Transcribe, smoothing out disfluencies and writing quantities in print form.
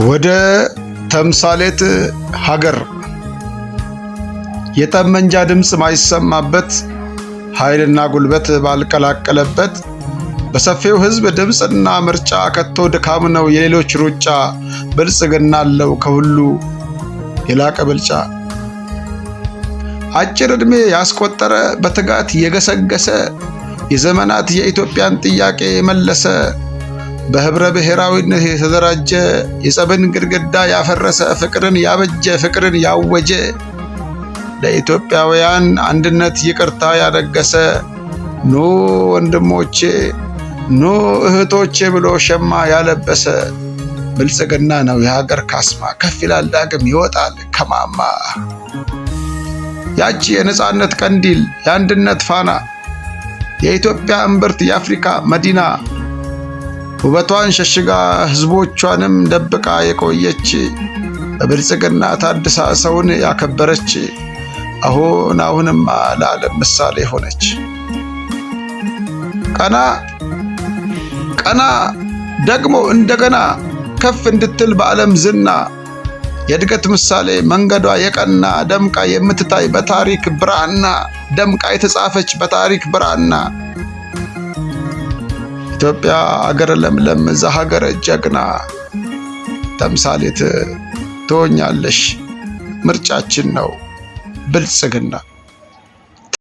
ወደ ተምሳሌት ሀገር የጠመንጃ ድምፅ ማይሰማበት ኃይልና ጉልበት ባልቀላቀለበት በሰፊው ሕዝብ ድምፅና ምርጫ ከቶ ድካም ነው የሌሎች ሩጫ ብልጽግና አለው ከሁሉ የላቀ ብልጫ። አጭር ዕድሜ ያስቆጠረ በትጋት የገሰገሰ የዘመናት የኢትዮጵያን ጥያቄ የመለሰ በህብረ ብሔራዊነት የተደራጀ የጸብን ግድግዳ ያፈረሰ ፍቅርን ያበጀ ፍቅርን ያወጀ ለኢትዮጵያውያን አንድነት ይቅርታ ያደገሰ ኑ ወንድሞቼ ኑ እህቶቼ ብሎ ሸማ ያለበሰ ብልጽግና ነው የሀገር ካስማ። ከፍ ይላል ዳግም ይወጣል ከማማ። ያቺ የነጻነት ቀንዲል የአንድነት ፋና የኢትዮጵያ እምብርት የአፍሪካ መዲና ውበቷን ሸሽጋ ህዝቦቿንም ደብቃ የቆየች በብልጽግና ታድሳ ሰውን ያከበረች አሁንማ ለዓለም ምሳሌ ሆነች። ቀና ቀና ደግሞ እንደገና ከፍ እንድትል በዓለም ዝና የእድገት ምሳሌ መንገዷ የቀና ደምቃ የምትታይ በታሪክ ብራና ደምቃ የተጻፈች በታሪክ ብራና ኢትዮጵያ አገር ለምለም ዘሀገር ጀግና ተምሳሌት ትሆኛለሽ ምርጫችን ነው ብልጽግና።